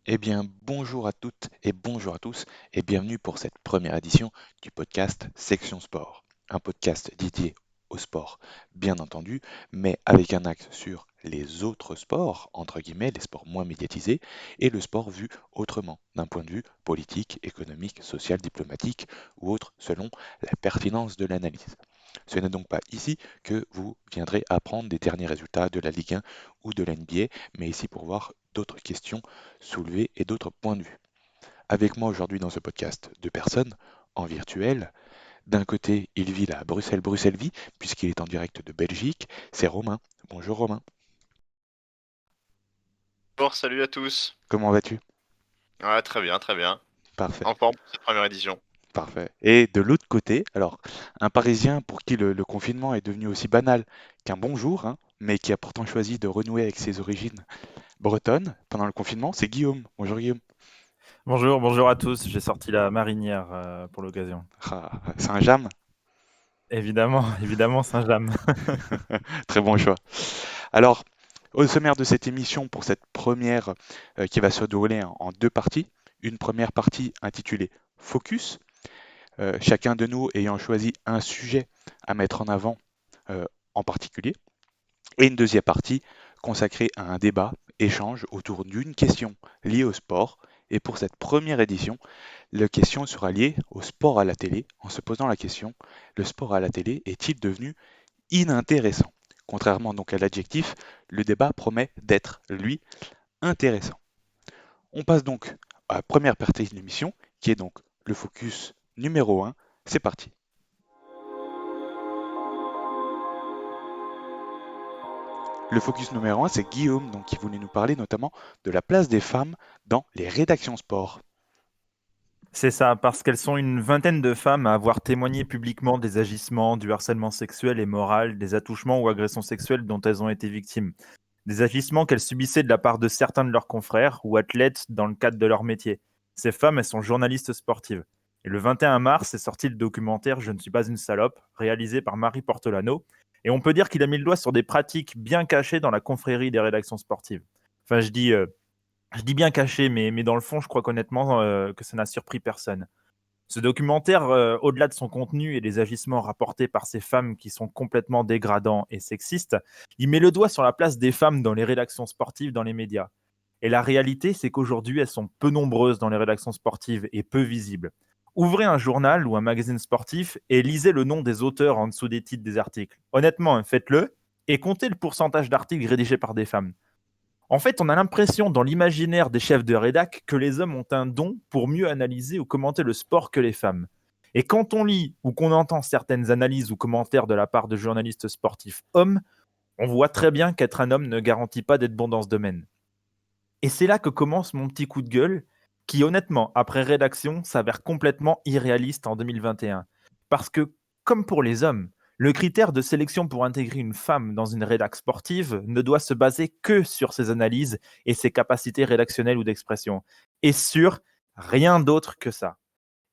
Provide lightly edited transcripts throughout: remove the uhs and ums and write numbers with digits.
Eh bien, bonjour à toutes et bonjour à tous et bienvenue pour cette première édition du podcast Section Sport. Un podcast dédié au sport, bien entendu, mais avec un axe sur les autres sports, entre guillemets, les sports moins médiatisés, et le sport vu autrement, d'un point de vue politique, économique, social, diplomatique ou autre, selon la pertinence de l'analyse. Ce n'est donc pas ici que vous viendrez apprendre des derniers résultats de la Ligue 1 ou de la NBA, mais ici pour voir d'autres questions soulevées et d'autres points de vue. Avec moi aujourd'hui dans ce podcast, deux personnes en virtuel. D'un côté, il vit à Bruxelles, Bruxelles vit, puisqu'il est en direct de Belgique. C'est Romain. Bonjour Romain. Bonjour, salut à tous. Comment vas-tu? Ouais, très bien, très bien. Parfait, En forme pour cette première édition. parfait. Et de l'autre côté, alors, un Parisien pour qui le confinement est devenu aussi banal qu'un bonjour, hein, mais qui a pourtant choisi de renouer avec ses origines bretonnes pendant le confinement, c'est Guillaume. Bonjour Guillaume. Bonjour, bonjour à tous. J'ai sorti la marinière pour l'occasion. Ah, Saint-James. Évidemment, évidemment, Saint-James. Très bon choix. Alors, au sommaire de cette émission, pour cette première qui va se dérouler en deux parties, une première partie intitulée Focus, chacun de nous ayant choisi un sujet à mettre en avant euh, en particulier, et une deuxième partie consacrée à un débat, échange autour d'une question liée au sport. Et pour cette première édition, la question sera liée au sport à la télé, en se posant la question, le sport à la télé est-il devenu inintéressant? Contrairement donc à l'adjectif, le débat promet d'être, lui, intéressant. On passe donc à la première partie de l'émission, qui est donc le focus numéro un. C'est parti. Le focus numéro un, c'est Guillaume, donc, qui voulait nous parler notamment de la place des femmes dans les rédactions sport. C'est ça, parce qu'elles sont une vingtaine de femmes à avoir témoigné publiquement des agissements, du harcèlement sexuel et moral, des attouchements ou agressions sexuelles dont elles ont été victimes. Des agissements qu'elles subissaient de la part de certains de leurs confrères ou athlètes dans le cadre de leur métier. Ces femmes, elles sont journalistes sportives. Et le 21 mars est sorti le documentaire Je ne suis pas une salope, réalisé par Marie Portolano. Et on peut dire qu'il a mis le doigt sur des pratiques bien cachées dans la confrérie des rédactions sportives. Enfin, je dis bien caché, mais dans le fond, je crois qu'honnêtement, que ça n'a surpris personne. Ce documentaire, au-delà de son contenu et des agissements rapportés par ces femmes qui sont complètement dégradants et sexistes, il met le doigt sur la place des femmes dans les rédactions sportives, dans les médias. Et la réalité, c'est qu'aujourd'hui, elles sont peu nombreuses dans les rédactions sportives et peu visibles. Ouvrez un journal ou un magazine sportif et lisez le nom des auteurs en dessous des titres des articles. Honnêtement, hein, faites-le et comptez le pourcentage d'articles rédigés par des femmes. En fait, on a l'impression dans l'imaginaire des chefs de rédac que les hommes ont un don pour mieux analyser ou commenter le sport que les femmes. Et quand on lit ou qu'on entend certaines analyses ou commentaires de la part de journalistes sportifs hommes, on voit très bien qu'être un homme ne garantit pas d'être bon dans ce domaine. Et c'est là que commence mon petit coup de gueule, qui honnêtement, après rédaction, s'avère complètement irréaliste en 2021. Parce que, comme pour les hommes, le critère de sélection pour intégrer une femme dans une rédac sportive ne doit se baser que sur ses analyses et ses capacités rédactionnelles ou d'expression. Et sur rien d'autre que ça.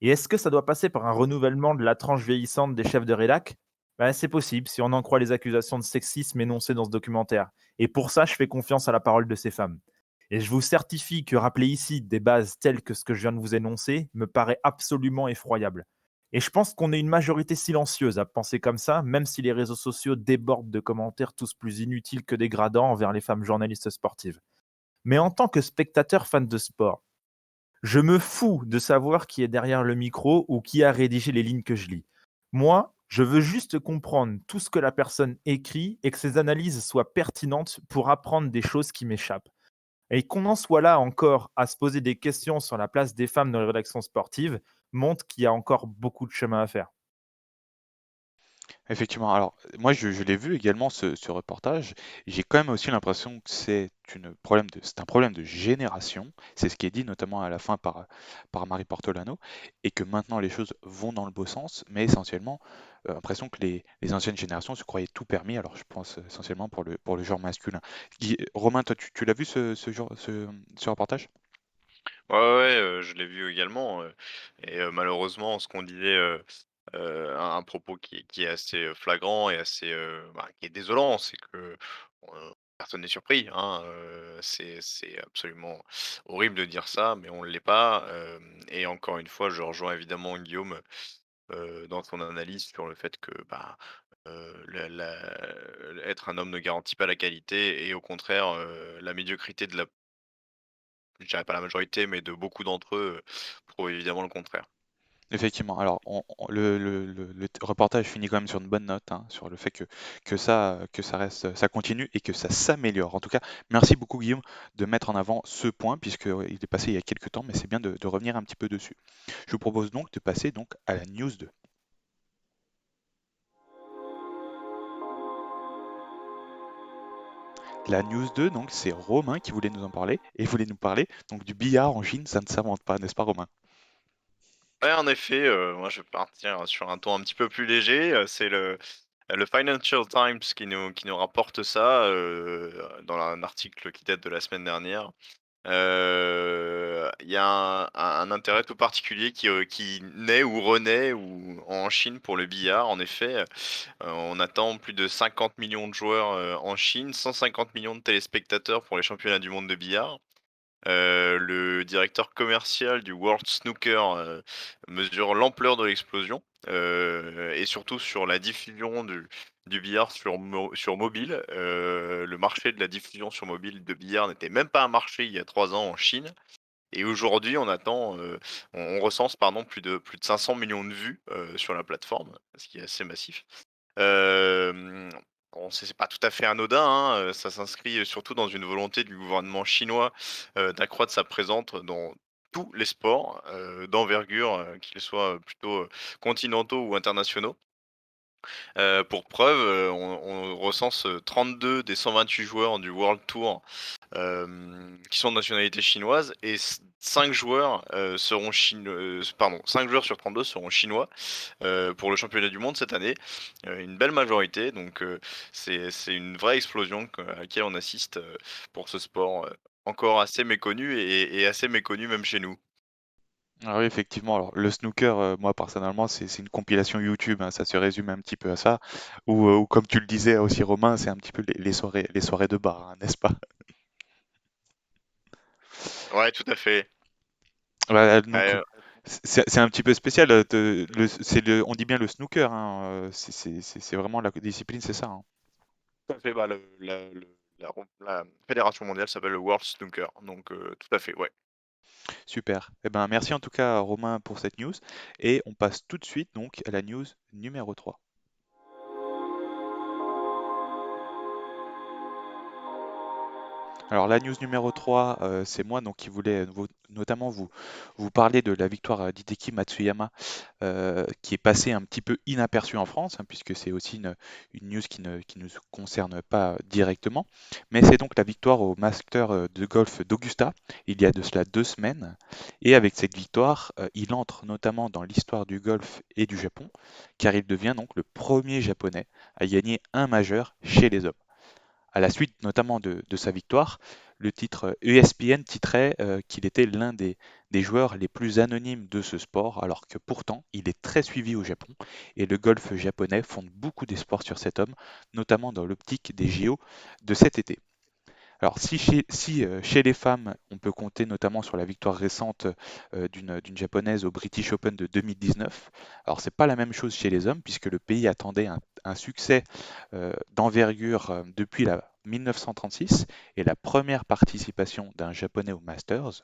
Et est-ce que ça doit passer par un renouvellement de la tranche vieillissante des chefs de rédac? Ben, c'est possible si on en croit les accusations de sexisme énoncées dans ce documentaire. Et pour ça, je fais confiance à la parole de ces femmes. Et je vous certifie que rappeler ici des bases telles que ce que je viens de vous énoncer me paraît absolument effroyable. Et je pense qu'on est une majorité silencieuse à penser comme ça, même si les réseaux sociaux débordent de commentaires tous plus inutiles que dégradants envers les femmes journalistes sportives. Mais en tant que spectateur fan de sport, je me fous de savoir qui est derrière le micro ou qui a rédigé les lignes que je lis. Moi, je veux juste comprendre tout ce que la personne écrit et que ses analyses soient pertinentes pour apprendre des choses qui m'échappent. Et qu'on en soit là encore à se poser des questions sur la place des femmes dans les rédactions sportives montre qu'il y a encore beaucoup de chemin à faire. Effectivement, alors moi je l'ai vu également ce reportage. J'ai quand même aussi l'impression que c'est un problème de génération. C'est ce qui est dit notamment à la fin par Marie Portolano, et que maintenant les choses vont dans le beau sens, mais essentiellement, l'impression que les anciennes générations se croyaient tout permis. Alors je pense essentiellement pour le genre masculin. Romain, toi tu l'as vu ce reportage? Ouais, ouais, ouais, je l'ai vu également, et malheureusement, ce qu'on disait, un propos qui est assez, flagrant et assez, qui est désolant, c'est que, personne n'est surpris, hein, c'est absolument horrible de dire ça, mais on ne l'est pas, et encore une fois, je rejoins évidemment Guillaume, dans son analyse sur le fait que, bah, être un homme ne garantit pas la qualité et au contraire, la médiocrité de la je dirais pas la majorité, mais de beaucoup d'entre eux, prouve évidemment le contraire. Effectivement. Alors, reportage finit quand même sur une bonne note, hein, sur le fait que ça reste, ça continue et que ça s'améliore. En tout cas, merci beaucoup Guillaume de mettre en avant ce point, puisque il est passé il y a quelques temps, mais c'est bien de revenir un petit peu dessus. Je vous propose donc de passer donc à la news 2. La news 2, donc c'est Romain qui voulait nous en parler, et voulait nous parler donc du billard en Chine, ça ne s'invente pas, n'est-ce pas Romain? Ouais, en effet, moi je vais partir sur un ton un petit peu plus léger, c'est le Financial Times qui nous rapporte ça, dans un article qui date de la semaine dernière. Il y a un intérêt tout particulier qui naît ou renaît ou en Chine pour le billard. En effet, on attend plus de 50 millions de joueurs, en Chine, 150 millions de téléspectateurs pour les championnats du monde de billard. Le directeur commercial du World Snooker, mesure l'ampleur de l'explosion, et surtout sur la diffusion du billard sur mobile. Le marché de la diffusion sur mobile de billard n'était même pas un marché il y a 3 ans en Chine et aujourd'hui on attend, on recense pardon plus de 500 millions de vues, sur la plateforme, ce qui est assez massif. Hem, bon, c'est pas tout à fait anodin, hein, ça s'inscrit surtout dans une volonté du gouvernement chinois, d'accroître sa présence dans tous les sports, d'envergure, qu'ils soient plutôt, continentaux ou internationaux. Pour preuve, on recense, 32 des 128 joueurs du World Tour, qui sont de nationalité chinoise et 5 joueurs, seront chino pardon, 5 joueurs sur 32 seront chinois, pour le championnat du monde cette année, une belle majorité donc c'est une vraie explosion à laquelle on assiste, pour ce sport, encore assez méconnu et assez méconnu même chez nous. Ah oui, effectivement. Alors, le snooker, moi personnellement, c'est une compilation YouTube, hein, ça se résume un petit peu à ça. Ou comme tu le disais aussi, Romain, c'est un petit peu les soirées de bar, hein, n'est-ce pas? Ouais, tout à fait. Ouais, donc, Heu, c'est un petit peu spécial. On dit bien le snooker, hein, c'est vraiment la discipline, c'est ça, hein. tout à fait, bah, la fédération mondiale s'appelle le World Snooker donc tout à fait, ouais. Super. Eh ben, merci en tout cas, Romain, pour cette news. Et on passe tout de suite donc à la news numéro 3. Alors la news numéro 3, c'est moi donc qui voulais notamment vous parler de la victoire d'Hideki Matsuyama, qui est passée un petit peu inaperçue en France, hein, puisque c'est aussi une news qui ne nous concerne pas directement. Mais c'est donc la victoire au Master de golf d'Augusta, il y a de cela 2 semaines. Et avec cette victoire, il entre notamment dans l'histoire du golf et du Japon, car il devient donc le premier japonais à gagner un majeur chez les hommes. À la suite notamment de sa victoire, le titre ESPN titrait qu'il était l'un des joueurs les plus anonymes de ce sport, alors que pourtant il est très suivi au Japon et le golf japonais fonde beaucoup d'espoir sur cet homme, notamment dans l'optique des JO de cet été. Alors si chez les femmes, on peut compter notamment sur la victoire récente d'une japonaise au British Open de 2019, alors c'est pas la même chose chez les hommes puisque le pays attendait un succès d'envergure depuis la 1936 et la première participation d'un japonais au Masters.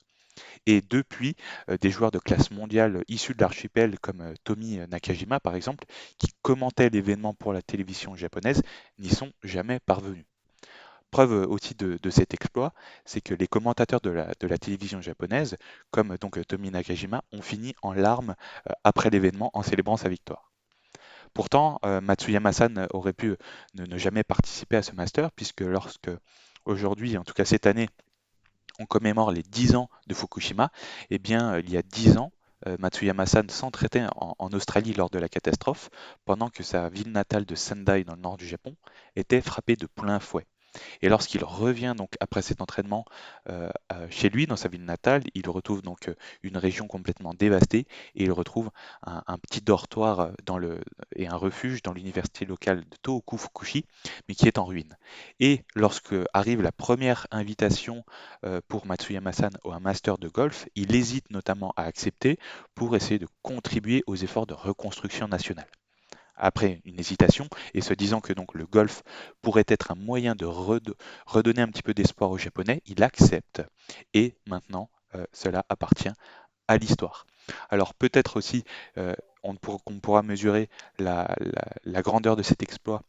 Et depuis, des joueurs de classe mondiale issus de l'archipel comme Tomi Nakajima par exemple, qui commentaient l'événement pour la télévision japonaise, n'y sont jamais parvenus. Preuve aussi de cet exploit, c'est que les commentateurs de la télévision japonaise, comme donc Tomi Nakajima, ont fini en larmes après l'événement en célébrant sa victoire. Pourtant, Matsuyama-san aurait pu ne jamais participer à ce master, puisque lorsque aujourd'hui, en tout cas cette année, on commémore les 10 ans de Fukushima, eh bien, il y a 10 ans, Matsuyama-san s'entraînait en Australie lors de la catastrophe, pendant que sa ville natale de Sendai, dans le nord du Japon, était frappée de plein fouet. Et lorsqu'il revient donc après cet entraînement chez lui, dans sa ville natale, il retrouve donc une région complètement dévastée et il retrouve un petit dortoir et un refuge dans l'université locale de Tohoku Fukushi, mais qui est en ruine. Et lorsque arrive la première invitation pour Matsuyama-san à un master de golf, il hésite notamment à accepter pour essayer de contribuer aux efforts de reconstruction nationale. Après une hésitation et se disant que donc le golf pourrait être un moyen de redonner un petit peu d'espoir aux Japonais, il accepte. Et maintenant, cela appartient à l'histoire. Alors peut-être aussi qu'on pourra mesurer la grandeur de cet exploit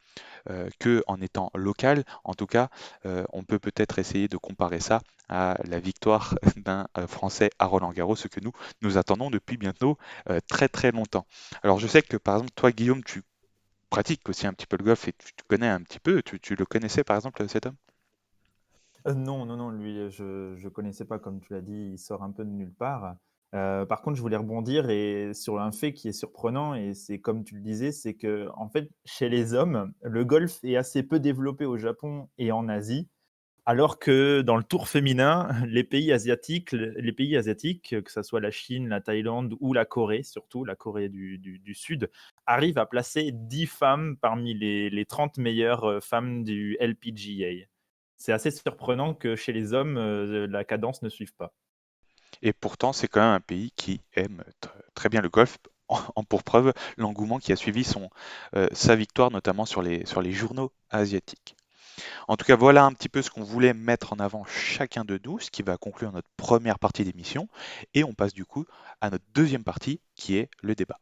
que en étant local. En tout cas, on peut peut-être essayer de comparer ça à la victoire d'un Français à Roland-Garros, ce que nous attendons depuis bientôt très très longtemps. Alors je sais que par exemple, toi Guillaume, tu pratiques aussi un petit peu le golf et tu connais un petit peu, tu le connaissais par exemple cet homme? Non, non, non, lui, je connaissais pas, comme tu l'as dit, il sort un peu de nulle part. Par contre, je voulais rebondir sur un fait qui est surprenant et c'est comme tu le disais, c'est que en fait, chez les hommes, le golf est assez peu développé au Japon et en Asie, alors que dans le tour féminin, les pays asiatiques, que ça soit la Chine, la Thaïlande ou la Corée, surtout la Corée du Sud, arrivent à placer 10 femmes parmi les 30 meilleures femmes du LPGA. C'est assez surprenant que chez les hommes, la cadence ne suive pas. Et pourtant, c'est quand même un pays qui aime très bien le golf, pour preuve l'engouement qui a suivi sa victoire, notamment sur les journaux asiatiques. En tout cas, voilà un petit peu ce qu'on voulait mettre en avant chacun de nous, ce qui va conclure notre première partie d'émission. Et on passe du coup à notre deuxième partie, qui est le débat.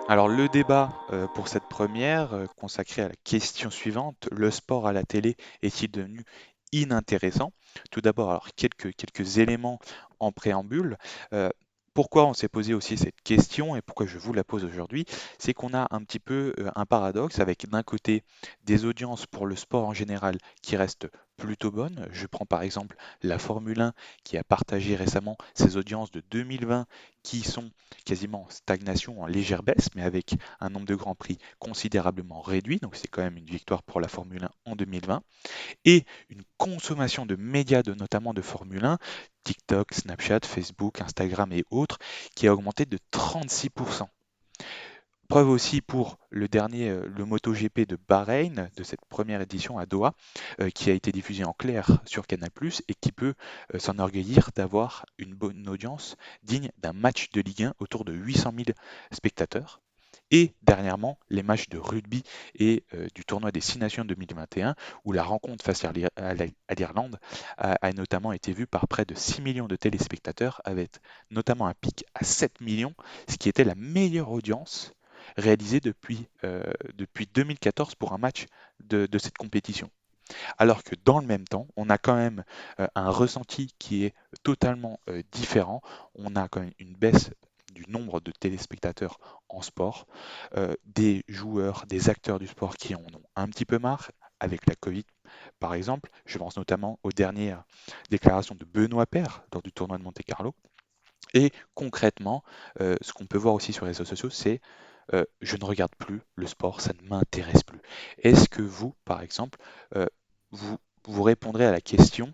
Alors le débat pour cette première, consacré à la question suivante, le sport à la télé est-il devenu inintéressant? Tout d'abord, alors quelques éléments en préambule. Euh, Pourquoi on s'est posé aussi cette question et pourquoi je vous la pose aujourd'hui? C'est qu'on a un petit peu un paradoxe avec d'un côté des audiences pour le sport en général qui restent plutôt bonnes. Je prends par exemple la Formule 1 qui a partagé récemment ses audiences de 2020 qui sont quasiment en stagnation, en légère baisse, mais avec un nombre de grands prix considérablement réduit. Donc c'est quand même une victoire pour la Formule 1 en 2020. Et une consommation de médias, notamment de Formule 1, TikTok, Snapchat, Facebook, Instagram et autres, qui a augmenté de 36%. Preuve aussi pour le MotoGP de Bahreïn, de cette première édition à Doha, qui a été diffusé en clair sur Canal+, et qui peut s'enorgueillir d'avoir une bonne audience digne d'un match de Ligue 1 autour de 800 000 spectateurs. Et dernièrement, les matchs de rugby et du tournoi des Six Nations 2021, où la rencontre face à l'Irlande a notamment été vue par près de 6 millions de téléspectateurs, avec notamment un pic à 7 millions, ce qui était la meilleure audience réalisée depuis 2014 pour un match de cette compétition. Alors que dans le même temps, on a quand même un ressenti qui est totalement différent. On a quand même une baisse du nombre de téléspectateurs en sport, des joueurs, des acteurs du sport qui en ont un petit peu marre avec la Covid, par exemple. Je pense notamment aux dernières déclarations de Benoît Paire lors du tournoi de Monte-Carlo. Et concrètement, ce qu'on peut voir aussi sur les réseaux sociaux, c'est je ne regarde plus le sport, ça ne m'intéresse plus. Est-ce que vous, par exemple, vous, vous répondrez à la question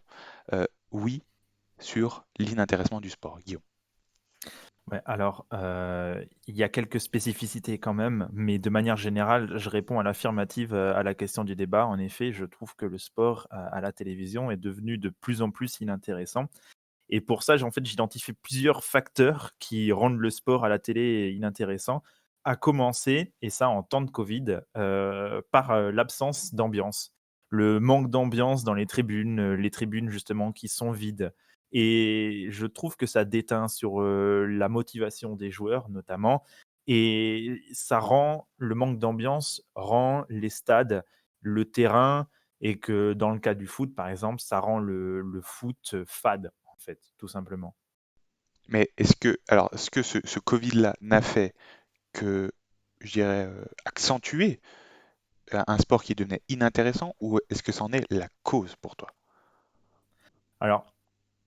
oui sur l'inintéressement du sport, Guillaume? Ouais, alors, il y a quelques spécificités quand même, mais de manière générale, je réponds à l'affirmative, à la question du débat. En effet, je trouve que le sport à la télévision est devenu de plus en plus inintéressant et pour ça, j'identifie plusieurs facteurs qui rendent le sport à la télé inintéressant, à commencer, et ça en temps de Covid, par, l'absence d'ambiance. Le manque d'ambiance dans les tribunes justement qui sont vides et je trouve que ça déteint sur, la motivation des joueurs notamment et le manque d'ambiance rend les stades, le terrain et que dans le cas du foot, par exemple, ça rend le foot fade, en fait, tout simplement. Mais est-ce que ce Covid-là n'a fait que, je dirais, accentuer un sport qui devenait inintéressant ou est-ce que c'en est la cause pour toi? Alors,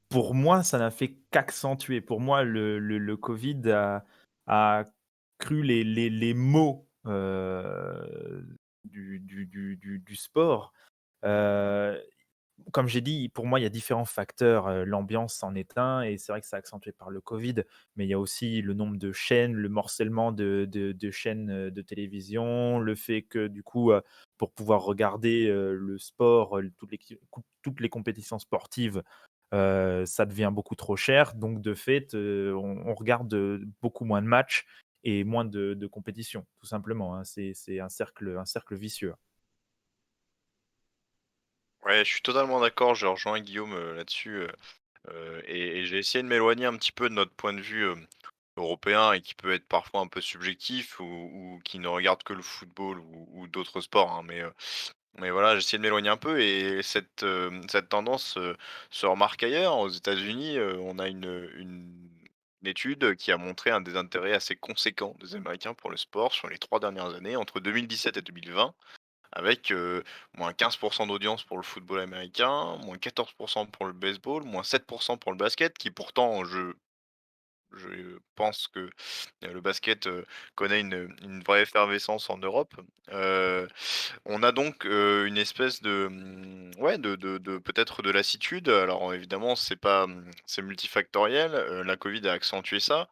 pour moi, ça n'a fait qu'accentuer. Pour moi, le covid a cru les mots du sport. Euh, Comme j'ai dit, pour moi, il y a différents facteurs. L'ambiance en est un, et c'est vrai que c'est accentué par le Covid, mais il y a aussi le nombre de chaînes, le morcellement de chaînes de télévision, le fait que, du coup, pour pouvoir regarder le sport, toutes les compétitions sportives, ça devient beaucoup trop cher. Donc, de fait, on regarde beaucoup moins de matchs et moins de compétitions, tout simplement, hein. C'est un cercle vicieux. Ouais, je suis totalement d'accord, je rejoins Guillaume là-dessus. Et j'ai essayé de m'éloigner un petit peu de notre point de vue européen et qui peut être parfois un peu subjectif ou qui ne regarde que le football ou d'autres sports, hein, mais voilà, j'ai essayé de m'éloigner un peu et cette tendance se remarque ailleurs. Aux États-Unis, on a une étude qui a montré un désintérêt assez conséquent des Américains pour le sport sur les 3 dernières années, entre 2017 et 2020, avec moins 15% d'audience pour le football américain, moins 14% pour le baseball, moins 7% pour le basket, qui pourtant, je pense que le basket connaît une vraie effervescence en Europe. Euh, on a donc une espèce de, ouais, de peut-être de lassitude. Alors évidemment, c'est multifactoriel. La Covid a accentué ça.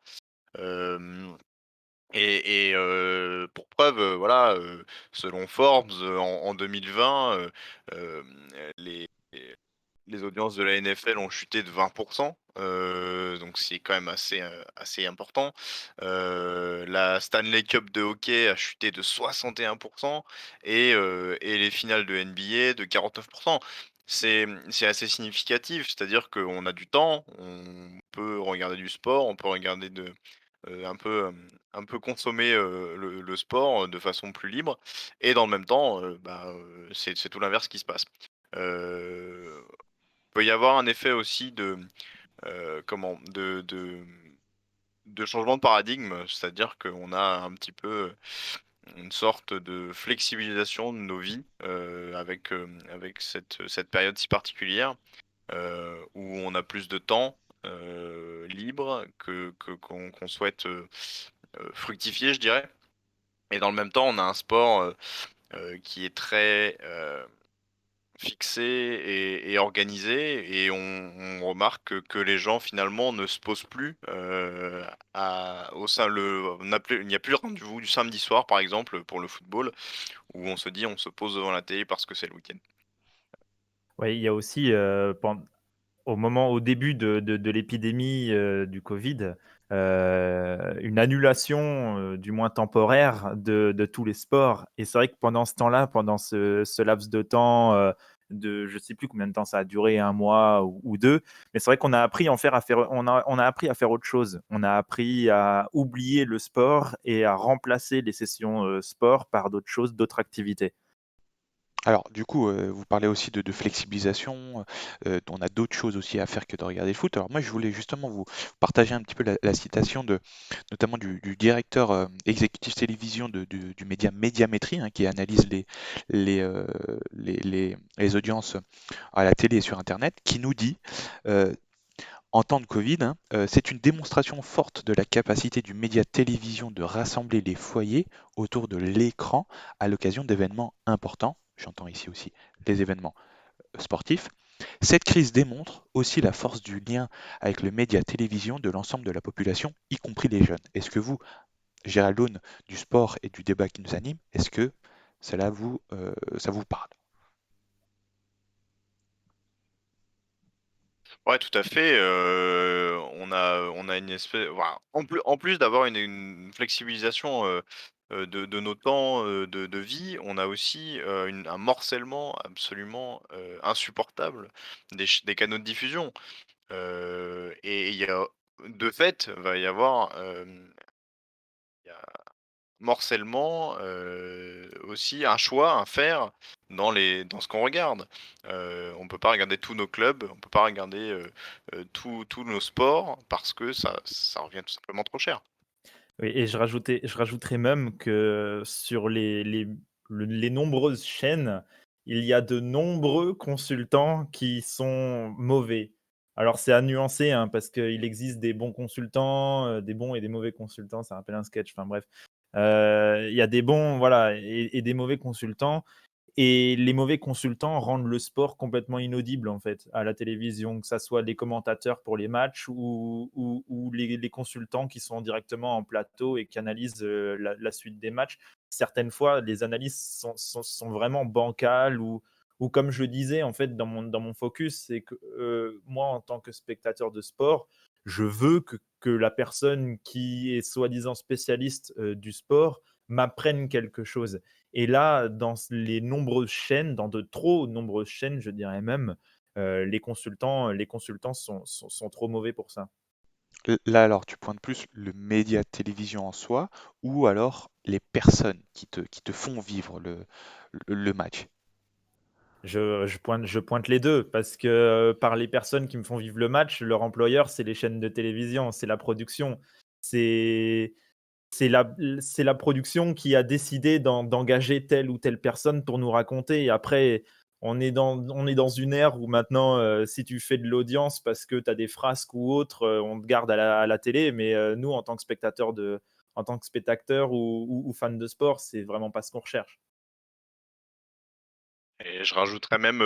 Euh, pour preuve, voilà, selon Forbes, en 2020, les les audiences de la NFL ont chuté de 20, donc c'est quand même assez important. La Stanley Cup de hockey a chuté de 61 et les finales de NBA de 49. C'est assez significatif, c'est-à-dire qu'on a du temps, on peut regarder du sport, on peut regarder un peu consommer, le sport, de façon plus libre et dans le même temps, c'est tout l'inverse qui se passe. Peut y avoir un effet aussi comment? De changement de paradigme, c'est-à-dire qu'on a un petit peu une sorte de flexibilisation de nos vies, avec cette période si particulière, où on a plus de temps, libre qu'on souhaite, fructifier, je dirais. Et dans le même temps, on a un sport, qui est très, fixé et organisé et on remarque que les gens finalement ne se posent plus, à au sein le on a plus il n'y a plus le rendez-vous du samedi soir par exemple pour le football où on se dit: «On se pose devant la télé parce que c'est le week-end». Ouais, il y a aussi, au début de l'épidémie du Covid, une annulation, du moins temporaire, de tous les sports. Et c'est vrai que pendant ce temps-là, pendant ce laps de temps, je ne sais plus combien de temps ça a duré, un mois ou deux, mais c'est vrai qu'on a appris on a appris à faire autre chose. On a appris à oublier le sport et à remplacer les sessions sport par d'autres choses, d'autres activités. Alors, du coup, vous parlez aussi de flexibilisation, on a d'autres choses aussi à faire que de regarder le foot. Alors moi, je voulais justement vous partager un petit peu la citation notamment du directeur exécutif télévision du média Médiamétrie, hein, qui analyse les, euh, les audiences à la télé et sur Internet, qui nous dit, euh, en temps de Covid, hein, c'est une démonstration forte de la capacité du média télévision de rassembler les foyers autour de l'écran à l'occasion d'événements importants. J'entends ici aussi les événements sportifs. Cette crise démontre aussi la force du lien avec le média télévision de l'ensemble de la population, y compris les jeunes. Est-ce que vous, Gérald Aune, du sport et du débat qui nous anime, est-ce que ça vous parle? Ouais, tout à fait, on a une espèce voilà, en plus d'avoir une flexibilisation, de nos temps, de vie, on a aussi, un morcellement absolument, insupportable des canaux de diffusion. Et il y a de fait, va y avoir, il y a morcellement, aussi un choix à faire dans ce qu'on regarde. On peut pas regarder tous nos clubs, on peut pas regarder, tous nos sports parce que ça revient tout simplement trop cher. Oui, et je rajouterais même que sur les nombreuses chaînes, il y a de nombreux consultants qui sont mauvais. Alors c'est à nuancer, hein, parce qu'il existe des bons consultants, des bons et des mauvais consultants, ça rappelle un sketch, enfin bref. Il y a des bons, voilà, et des mauvais consultants. Et les mauvais consultants rendent le sport complètement inaudible en fait à la télévision, que ça soit les commentateurs pour les matchs ou les consultants qui sont directement en plateau et qui analysent la suite des matchs. Certaines fois, les analyses sont vraiment bancales ou comme je le disais en fait dans mon focus, c'est que moi en tant que spectateur de sport, je veux que la personne qui est soi-disant spécialiste du sport m'apprenne quelque chose. Et là, dans les nombreuses chaînes, dans de trop nombreuses chaînes, je dirais même, les consultants sont trop mauvais pour ça. Là, alors, tu pointes plus le média de télévision en soi ou alors les personnes qui te font vivre le match? Je pointe les deux parce que par les personnes qui me font vivre le match, leur employeur, c'est les chaînes de télévision, c'est la production. C'est c'est la production qui a décidé d'engager telle ou telle personne pour nous raconter. Et après, on est dans une ère où maintenant, si tu fais de l'audience parce que tu as des frasques ou autre, on te garde à la télé. Mais nous, en tant que spectateur ou fan de sport, c'est vraiment pas ce qu'on recherche. Et je rajouterais même,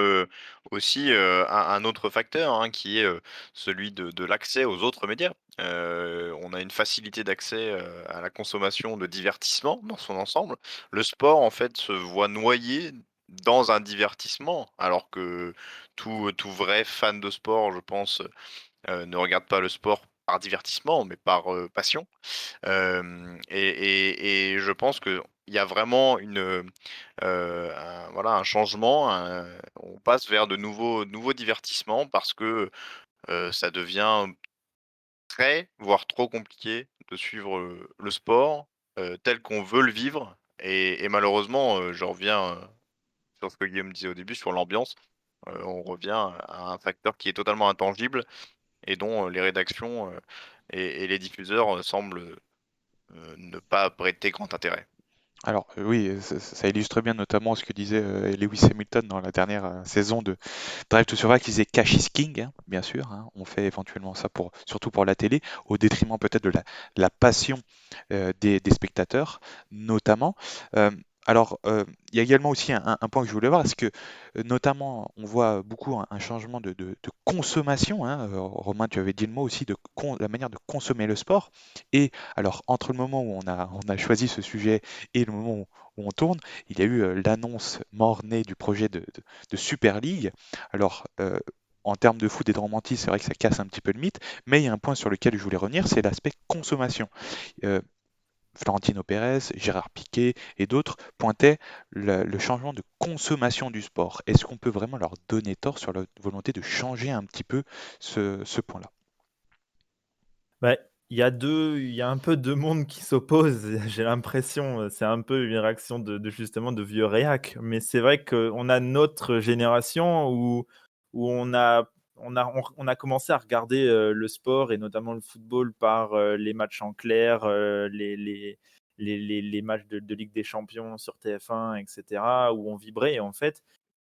aussi, un autre facteur, hein, qui est, celui de l'accès aux autres médias. On a une facilité d'accès, à la consommation de divertissement dans son ensemble. Le sport, en fait, se voit noyé dans un divertissement, alors que tout vrai fan de sport, je pense, ne regarde pas le sport par divertissement, mais par, passion. Et je pense qu'il y a vraiment un changement, on passe vers de nouveaux divertissements parce que, ça devient très, voire trop compliqué de suivre, le sport, tel qu'on veut le vivre et malheureusement, je reviens, sur ce que Guillaume disait au début sur l'ambiance, on revient à un facteur qui est totalement intangible et dont, les rédactions, et les diffuseurs, semblent, ne pas prêter grand intérêt. Alors oui, ça illustre bien notamment ce que disait Lewis Hamilton dans la dernière saison de Drive to Survive, qui disait Cash is King, hein, bien sûr, hein. On fait éventuellement ça surtout pour la télé, au détriment peut-être de la passion des spectateurs, notamment. Euh, il y a également aussi un point que je voulais voir, est-ce que notamment on voit beaucoup un changement de consommation, hein. Romain, tu avais dit le mot aussi, la manière de consommer le sport. Et alors, entre le moment où on a choisi ce sujet et le moment où on tourne, il y a eu l'annonce mort-née du projet de Super League. Alors, en termes de foot et de romantisme, c'est vrai que ça casse un petit peu le mythe, mais il y a un point sur lequel je voulais revenir, c'est l'aspect consommation. Euh, Florentino Pérez, Gérard Piquet et d'autres pointaient le changement de consommation du sport. Est-ce qu'on peut vraiment leur donner tort sur la volonté de changer un petit peu ce point-là? Bah, il y a un peu 2 mondes qui s'opposent, j'ai l'impression, c'est un peu une réaction de justement de vieux réac. Mais c'est vrai qu'on a notre génération où on a commencé à regarder, le sport et notamment le football par, les matchs en clair, les matchs de Ligue des champions sur TF1 et cetera, où on vibrait en fait.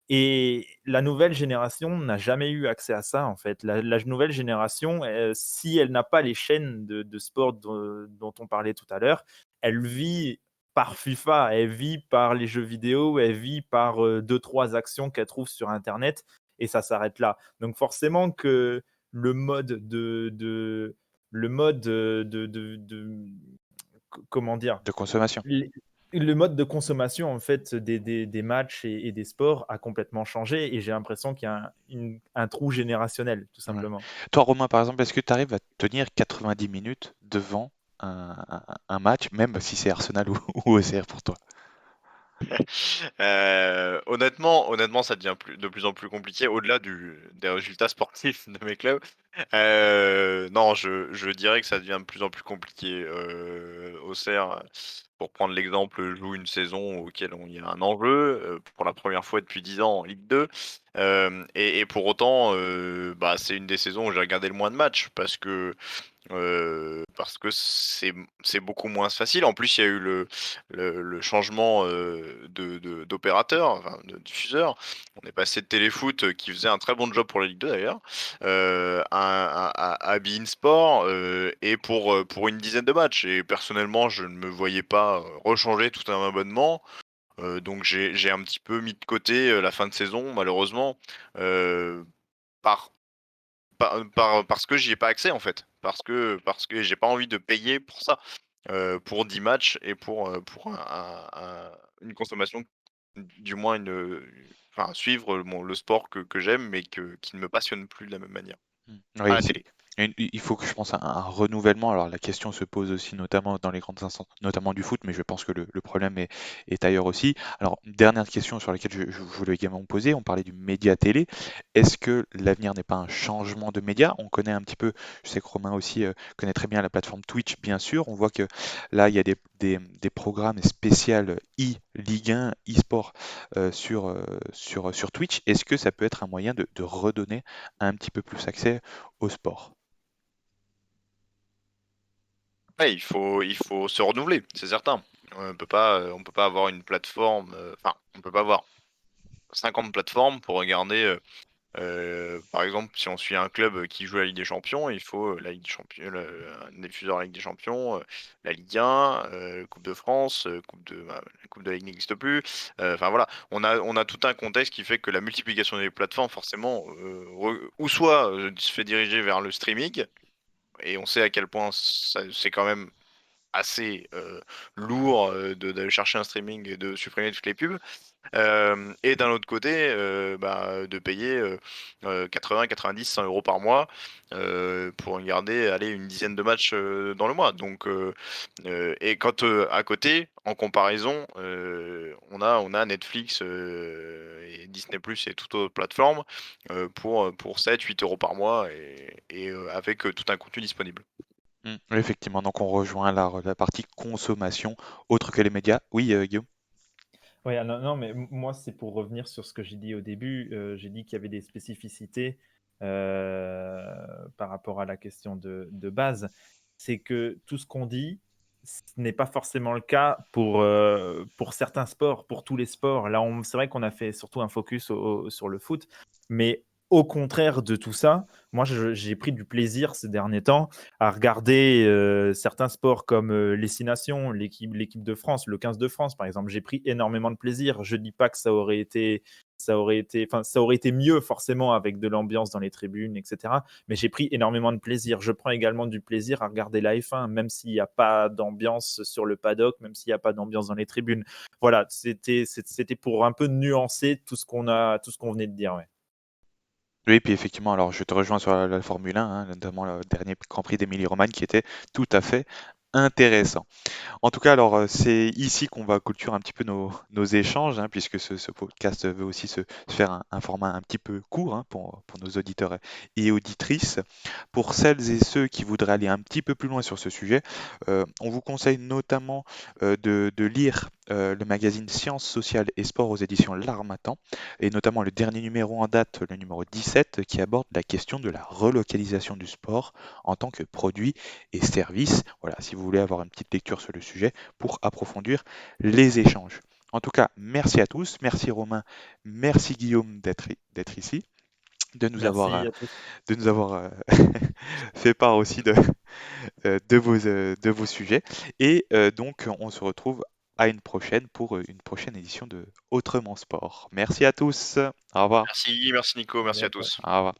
Et la nouvelle génération n'a jamais eu accès à ça, en fait. La nouvelle génération, si elle n'a pas les chaînes de sport dont on parlait tout à l'heure, elle vit par FIFA, elle vit par les jeux vidéo, elle vit par 2-3 actions qu'elle trouve sur internet et ça s'arrête là. Donc forcément que le mode le mode, de comment dire? De consommation. Les le mode de consommation, en fait, des matchs et des sports a complètement changé et j'ai l'impression qu'il y a un trou générationnel, tout Ouais. simplement. Toi, Romain, par exemple, est-ce que tu arrives à tenir 90 minutes devant un match, même si c'est Arsenal ou, ou OCR pour toi? Honnêtement, ça devient de plus en plus compliqué au-delà des résultats sportifs de mes clubs. Non, je dirais que ça devient de plus en plus compliqué. Auxerre, pour prendre l'exemple, joue une saison auquel il y a un enjeu, pour la première fois depuis 10 ans en Ligue 2. Et pour autant, bah, c'est une des saisons où j'ai regardé le moins de matchs parce que c'est beaucoup moins facile. En plus, il y a eu le changement, d'opérateur, enfin de diffuseur. On est passé de Téléfoot, qui faisait un très bon job pour la Ligue 2 d'ailleurs, à beIN Sport, et pour une dizaine de matchs et personnellement, je ne me voyais pas, pas rechanger tout un abonnement. Donc j'ai un petit peu mis de côté la fin de saison, malheureusement, par, parce que j'y ai pas accès en fait. Parce que j'ai pas envie de payer pour ça, pour 10 matchs et pour une consommation, du moins enfin, suivre le sport que j'aime, mais qui ne me passionne plus de la même manière, à Oui, la télé. il faut que je pense à un renouvellement. Alors la question se pose aussi notamment dans les grandes instances, notamment du foot, mais je pense que le problème est ailleurs aussi. Alors, une dernière question sur laquelle je voulais également me poser, on parlait du média télé. Est-ce que l'avenir n'est pas un changement de média? On connaît un petit peu, je sais que Romain aussi connaît très bien la plateforme Twitch, bien sûr. On voit que là, il y a des programmes spéciaux Ligue 1, e-sport sur Twitch. Est-ce que ça peut être un moyen de redonner un petit peu plus accès au sport? Ouais, il faut se renouveler, c'est certain. On peut pas avoir une plateforme, enfin, on peut pas avoir 50 plateformes pour regarder, par exemple, si on suit un club qui joue la Ligue des Champions, il faut, la Ligue des Champions, un diffuseur de la Ligue des Champions, la Ligue 1, Coupe de France, la Coupe de la Ligue n'existe plus. Enfin voilà, on a tout un contexte qui fait que la multiplication des plateformes forcément, ou soit, se fait diriger vers le streaming, et on sait à quel point c'est quand même assez lourd, d'aller chercher un streaming et de supprimer toutes les pubs. Et d'un autre côté, de payer 80, 90, 100 euros par mois, pour regarder, allez, une dizaine de matchs dans le mois. Donc, et quand à côté, en comparaison, on a Netflix et Disney Plus et toute autre plateforme, pour 7, 8 euros par mois, et avec tout un contenu disponible. Oui, effectivement, donc on rejoint la partie consommation autre que les médias. Oui, Guillaume? Ouais, ah non, non, mais moi, c'est pour revenir sur ce que j'ai dit au début. J'ai dit qu'il y avait des spécificités euh, par rapport à la question de base. C'est que tout ce qu'on dit, ce n'est pas forcément le cas pour certains sports, pour tous les sports. Là, c'est vrai qu'on a fait surtout un focus sur le foot, mais au contraire de tout ça, moi, j'ai pris du plaisir ces derniers temps à regarder certains sports comme les Six Nations, l'équipe de France, le 15 de France, par exemple. J'ai pris énormément de plaisir. Je ne dis pas que ça aurait été mieux forcément avec de l'ambiance dans les tribunes, etc. Mais j'ai pris énormément de plaisir. Je prends également du plaisir à regarder la F1, même s'il n'y a pas d'ambiance sur le paddock, même s'il n'y a pas d'ambiance dans les tribunes. Voilà, c'était pour un peu nuancer tout ce qu'on venait de dire. Ouais. Oui, puis effectivement, alors je te rejoins sur la Formule 1, hein, notamment le dernier Grand Prix d'Émilie-Romagne qui était tout à fait intéressant. En tout cas, alors c'est ici qu'on va clôturer un petit peu nos échanges, hein, puisque ce podcast veut aussi se faire un format un petit peu court, hein, pour nos auditeurs et auditrices. Pour celles et ceux qui voudraient aller un petit peu plus loin sur ce sujet, on vous conseille notamment de lire le magazine Sciences sociales et sport aux éditions L'Harmattan, et notamment le dernier numéro en date, le numéro 17, qui aborde la question de la relocalisation du sport en tant que produit et service. Voilà, si vous voulez avoir une petite lecture sur le sujet pour approfondir les échanges. En tout cas, merci à tous, merci Romain, merci Guillaume d'être ici, Merci à tous. de nous avoir fait part aussi de vos sujets. Et donc, on se retrouve à une prochaine pour une prochaine édition de Autrement Sport. Merci à tous. Au revoir. Merci Nico, À merci à bientôt. tous. Au revoir.